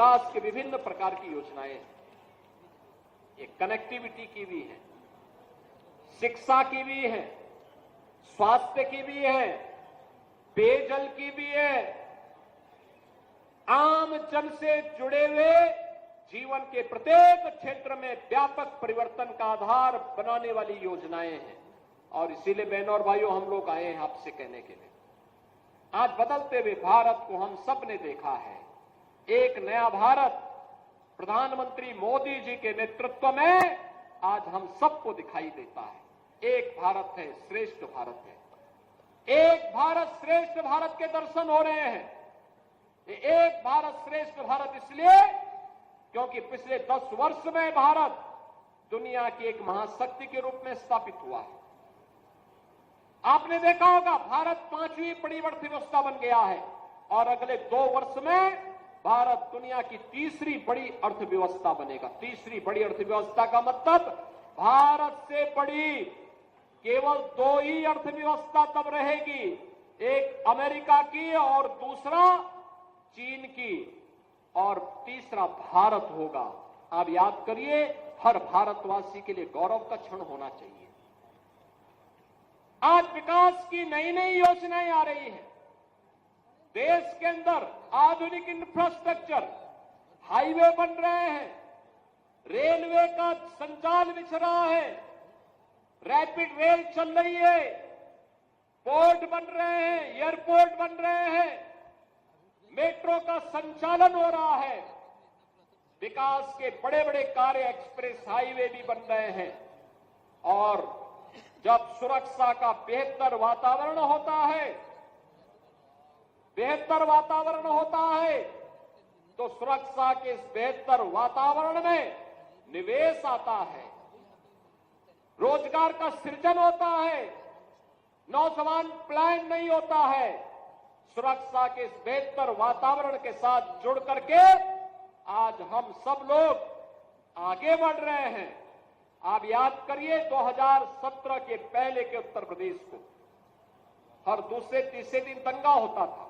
विकास की विभिन्न प्रकार की योजनाएं हैं। ये कनेक्टिविटी की भी है, शिक्षा की भी है, स्वास्थ्य की भी है, पेयजल की भी है, आम जन से जुड़े हुए जीवन के प्रत्येक क्षेत्र में व्यापक परिवर्तन का आधार बनाने वाली योजनाएं हैं। और इसीलिए बहनों और भाइयों, हम लोग आए हैं आपसे कहने के लिए, आज बदलते हुए भारत को हम सब ने देखा है। एक नया भारत प्रधानमंत्री मोदी जी के नेतृत्व में आज हम सबको दिखाई देता है। एक भारत है, श्रेष्ठ भारत है। एक भारत श्रेष्ठ भारत के दर्शन हो रहे हैं। एक भारत श्रेष्ठ भारत इसलिए क्योंकि पिछले 10 वर्ष में भारत दुनिया की एक महाशक्ति के रूप में स्थापित हुआ है। आपने देखा होगा, भारत 5वीं बड़ी अर्थव्यवस्था बन गया है और अगले 2 वर्ष में भारत दुनिया की 3री बड़ी अर्थव्यवस्था बनेगा। 3री बड़ी अर्थव्यवस्था का मतलब भारत से बड़ी केवल 2 ही अर्थव्यवस्था तब रहेगी, एक अमेरिका की और दूसरा चीन की, और तीसरा भारत होगा। आप याद करिए, हर भारतवासी के लिए गौरव का क्षण होना चाहिए। आज विकास की नई नई योजनाएं आ रही हैं। देश के अंदर आधुनिक इंफ्रास्ट्रक्चर, हाईवे बन रहे हैं, रेलवे का संचार बिछ रहा है, रैपिड रेल चल रही है, पोर्ट बन रहे हैं, एयरपोर्ट बन रहे हैं, मेट्रो का संचालन हो रहा है, विकास के बड़े बड़े कार्य, एक्सप्रेस हाईवे भी बन रहे हैं। और जब सुरक्षा का बेहतर वातावरण होता है, तो सुरक्षा के इस बेहतर वातावरण में निवेश आता है, रोजगार का सृजन होता है, नौजवान प्लान नहीं होता है। सुरक्षा के इस बेहतर वातावरण के साथ जुड़ करके आज हम सब लोग आगे बढ़ रहे हैं। आप याद करिए, 2017 के पहले के उत्तर प्रदेश को हर दूसरे तीसरे दिन दंगा होता था।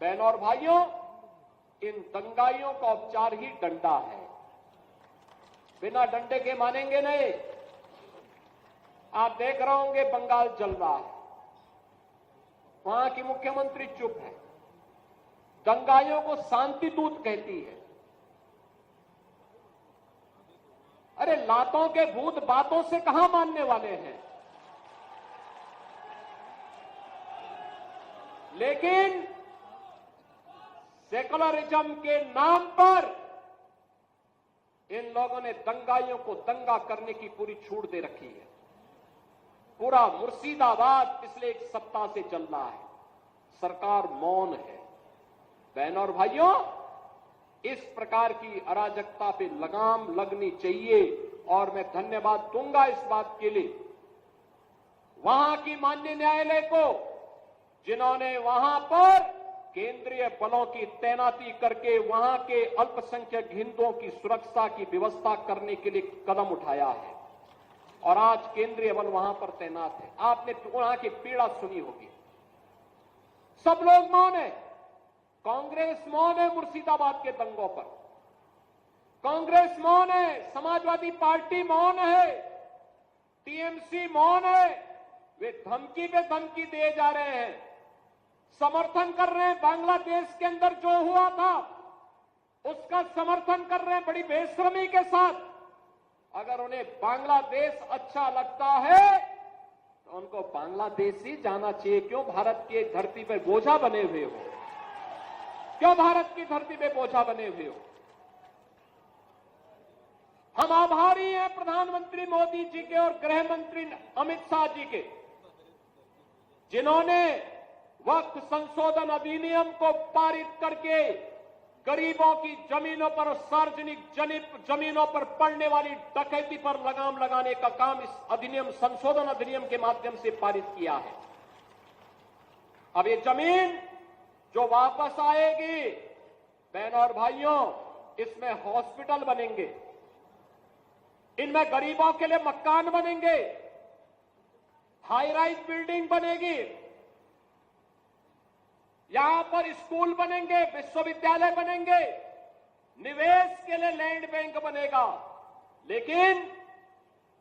बहनों और भाइयों, इन दंगाइयों का उपचार ही डंडा है। बिना डंडे के मानेंगे नहीं। आप देख रहे होंगे, बंगाल जल रहा है, वहां की मुख्यमंत्री चुप है, दंगाइयों को शांति दूत कहती है। अरे लातों के भूत बातों से कहां मानने वाले हैं। लेकिन सेकुलरिज्म के नाम पर इन लोगों ने दंगाइयों को दंगा करने की पूरी छूट दे रखी है। पूरा मुर्शिदाबाद पिछले 1 सप्ताह से चल रहा है, सरकार मौन है। बहनों और भाइयों, इस प्रकार की अराजकता पे लगाम लगनी चाहिए। और मैं धन्यवाद दूंगा इस बात के लिए वहां की माननीय न्यायालय को, जिन्होंने वहां पर केंद्रीय बलों की तैनाती करके वहां के अल्पसंख्यक हिंदुओं की सुरक्षा की व्यवस्था करने के लिए कदम उठाया है। और आज केंद्रीय बल वहां पर तैनात है। आपने वहां की पीड़ा सुनी होगी। सब लोग मौन है। कांग्रेस मौन है मुर्शिदाबाद के दंगों पर, कांग्रेस मौन है, समाजवादी पार्टी मौन है, टीएमसी मौन है। वे धमकी पे धमकी दिए जा रहे हैं, समर्थन कर रहे हैं। बांग्लादेश के अंदर जो हुआ था उसका समर्थन कर रहे हैं बड़ी बेशर्मी के साथ। अगर उन्हें बांग्लादेश अच्छा लगता है तो उनको बांग्लादेश ही जाना चाहिए। क्यों भारत की धरती पर बोझा बने हुए हो? क्यों भारत की धरती पे बोझा बने हुए हो? हम आभारी हैं प्रधानमंत्री मोदी जी के और गृह मंत्री अमित शाह जी के, जिन्होंने वक्फ संशोधन अधिनियम को पारित करके गरीबों की जमीनों पर, सार्वजनिक जमीनों पर पड़ने वाली डकैती पर लगाम लगाने का काम इस अधिनियम, संशोधन अधिनियम के माध्यम से पारित किया है। अब ये जमीन जो वापस आएगी, बहनों और भाइयों, इसमें हॉस्पिटल बनेंगे, इनमें गरीबों के लिए मकान बनेंगे, हाई राइज बिल्डिंग बनेगी। यहां पर स्कूल बनेंगे, विश्वविद्यालय बनेंगे, निवेश के लिए लैंड बैंक बनेगा, लेकिन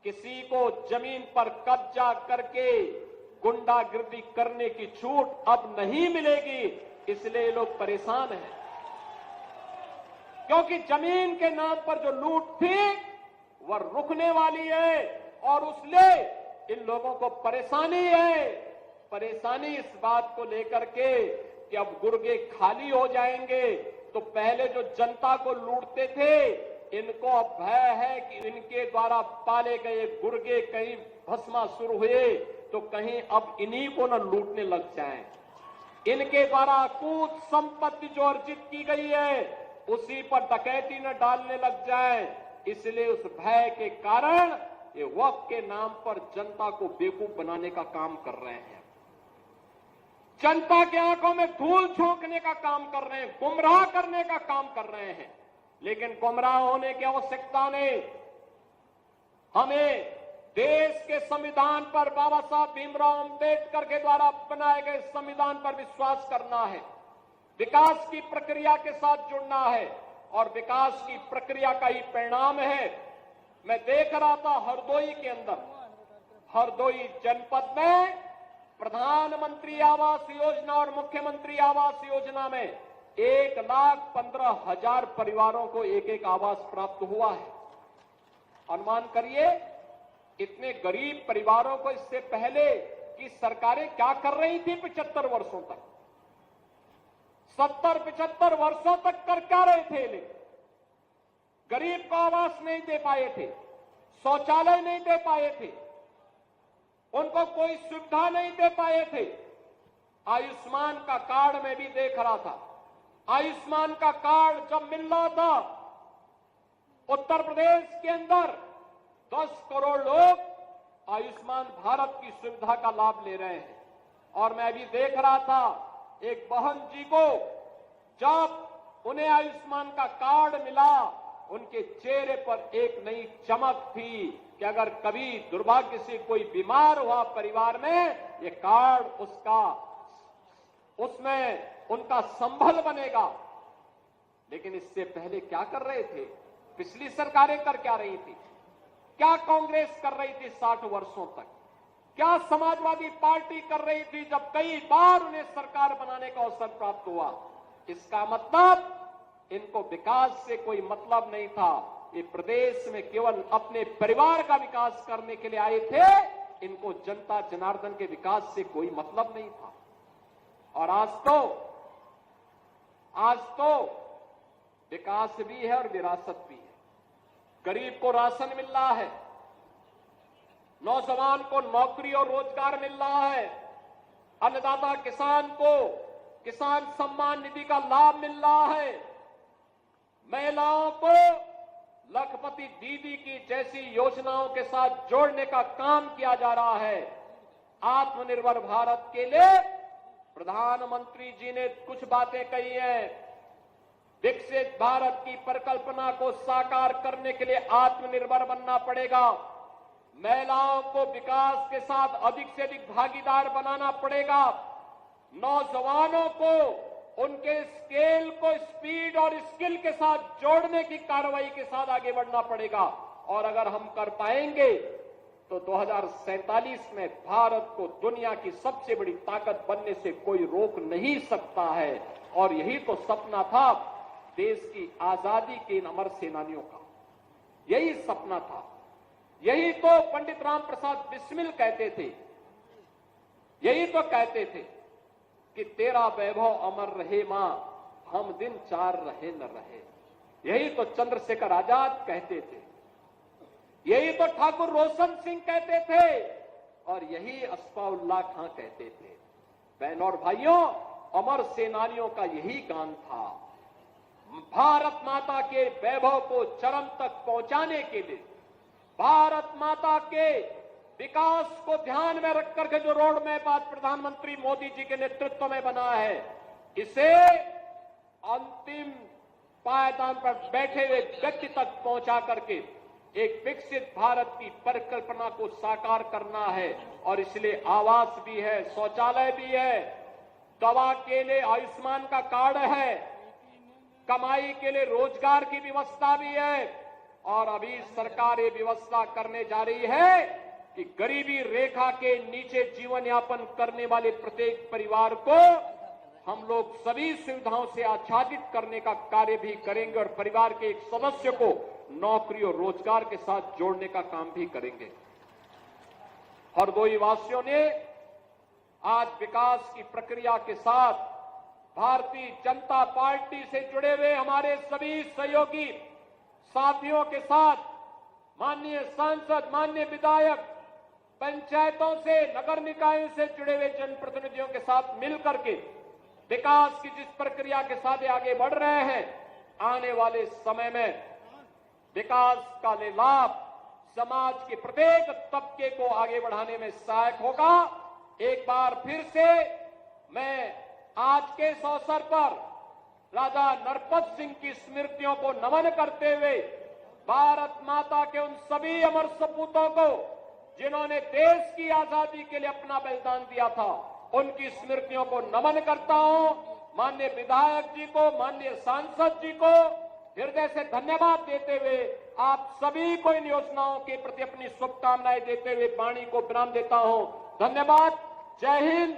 किसी को जमीन पर कब्जा करके गुंडागिर्दी करने की छूट अब नहीं मिलेगी। इसलिए ये लोग परेशान हैं, क्योंकि जमीन के नाम पर जो लूट थी वह रुकने वाली है और उसलिए इन लोगों को परेशानी है। परेशानी इस बात को लेकर के कि अब गुर्गे खाली हो जाएंगे, तो पहले जो जनता को लूटते थे इनको अब भय है कि इनके द्वारा पाले गए गुर्गे कहीं भस्मासुर हुए तो कहीं अब इन्हीं को न लूटने लग जाएं। इनके द्वारा अकूत संपत्ति जो अर्जित की गई है उसी पर डकैती न डालने लग जाए। इसलिए उस भय के कारण ये वक्त के नाम पर जनता को बेवकूफ बनाने का काम कर रहे हैं, जनता के आंखों में धूल झोंकने का काम कर रहे हैं, गुमराह करने का काम कर रहे हैं। लेकिन गुमराह होने की आवश्यकता नहीं। हमें देश के संविधान पर, बाबा साहब भीमराव अंबेडकर के द्वारा बनाए गए संविधान पर विश्वास करना है, विकास की प्रक्रिया के साथ जुड़ना है और विकास की प्रक्रिया का ही परिणाम है। मैं देख रहा था हरदोई के अंदर, हरदोई जनपद में प्रधानमंत्री आवास योजना और मुख्यमंत्री आवास योजना में 1,15,000 परिवारों को एक एक आवास प्राप्त हुआ है। अनुमान करिए इतने गरीब परिवारों को इससे पहले की सरकारें क्या कर रही थी 75 वर्षों तक, 70-75 वर्षों तक कर क्या रहे थे। लेकिन गरीब को आवास नहीं दे पाए थे, शौचालय नहीं दे पाए थे, उनको कोई सुविधा नहीं दे पाए थे। आयुष्मान का कार्ड में भी देख रहा था, आयुष्मान का कार्ड जब मिल रहा था उत्तर प्रदेश के अंदर 10 करोड़ लोग आयुष्मान भारत की सुविधा का लाभ ले रहे हैं। और मैं भी देख रहा था एक बहन जी को जब उन्हें आयुष्मान का कार्ड मिला उनके चेहरे पर एक नई चमक थी कि अगर कभी दुर्भाग्य से कोई बीमार हुआ परिवार में, ये कार्ड उसमें उनका संबल बनेगा। लेकिन इससे पहले क्या कर रहे थे, पिछली सरकारें कर क्या रही थी, क्या कांग्रेस कर रही थी 60 वर्षों तक, क्या समाजवादी पार्टी कर रही थी जब कई बार उन्हें सरकार बनाने का अवसर प्राप्त हुआ। इसका मतलब इनको विकास से कोई मतलब नहीं था, ये प्रदेश में केवल अपने परिवार का विकास करने के लिए आए थे, इनको जनता जनार्दन के विकास से कोई मतलब नहीं था। और आज तो विकास भी है और विरासत भी है। गरीब को राशन मिल रहा है, नौजवान को नौकरी और रोजगार मिल रहा है, अन्नदाता किसान को किसान सम्मान निधि का लाभ मिल रहा है, महिलाओं को लखपति दीदी की जैसी योजनाओं के साथ जोड़ने का काम किया जा रहा है। आत्मनिर्भर भारत के लिए प्रधानमंत्री जी ने कुछ बातें कही हैं। विकसित भारत की परिकल्पना को साकार करने के लिए आत्मनिर्भर बनना पड़ेगा, महिलाओं को विकास के साथ अधिक से अधिक भागीदार बनाना पड़ेगा, नौजवानों को उनके स्केल को स्पीड और स्किल के साथ जोड़ने की कार्रवाई के साथ आगे बढ़ना पड़ेगा। और अगर हम कर पाएंगे तो 2047 में भारत को दुनिया की सबसे बड़ी ताकत बनने से कोई रोक नहीं सकता है। और यही तो सपना था देश की आजादी के इन अमर सेनानियों का, यही सपना था। यही तो पंडित राम प्रसाद बिस्मिल कहते थे, यही तो कहते थे कि तेरा वैभव अमर रहे मां, हम दिन चार रहे न रहे। यही तो चंद्रशेखर आजाद कहते थे, यही तो ठाकुर रोशन सिंह कहते थे और यही अस्फाउल्लाह खां कहते थे। बहनों और भाइयों, अमर सेनानियों का यही गान था। भारत माता के वैभव को चरम तक पहुंचाने के लिए, भारत माता के विकास को ध्यान में रख करके जो रोड मैप आज प्रधानमंत्री मोदी जी के नेतृत्व में बना है, इसे अंतिम पायदान पर बैठे हुए व्यक्ति तक पहुंचा करके एक विकसित भारत की परिकल्पना को साकार करना है। और इसलिए आवास भी है, शौचालय भी है, दवा के लिए आयुष्मान का कार्ड है, कमाई के लिए रोजगार की व्यवस्था भी है और अभी सरकार ये व्यवस्था करने जा रही है कि गरीबी रेखा के नीचे जीवन यापन करने वाले प्रत्येक परिवार को हम लोग सभी सुविधाओं से आच्छादित करने का कार्य भी करेंगे और परिवार के एक सदस्य को नौकरी और रोजगार के साथ जोड़ने का काम भी करेंगे। हरदोई वासियों ने आज विकास की प्रक्रिया के साथ भारतीय जनता पार्टी से जुड़े हुए हमारे सभी सहयोगी साथियों के साथ, माननीय सांसद, माननीय विधायक, पंचायतों से, नगर निकायों से जुड़े हुए जनप्रतिनिधियों के साथ मिलकर के विकास की जिस प्रक्रिया के साथ आगे बढ़ रहे हैं, आने वाले समय में विकास का लाभ समाज के प्रत्येक तबके को आगे बढ़ाने में सहायक होगा। एक बार फिर से मैं आज के इस अवसर पर राजा नरपत सिंह की स्मृतियों को नमन करते हुए भारत माता के उन सभी अमर सपूतों को जिन्होंने देश की आजादी के लिए अपना बलिदान दिया था, उनकी स्मृतियों को नमन करता हूं। माननीय विधायक जी को, माननीय सांसद जी को हृदय से धन्यवाद देते हुए आप सभी को इन योजनाओं के प्रति अपनी शुभकामनाएं देते हुए वाणी को विराम देता हूं। धन्यवाद। जय हिंद,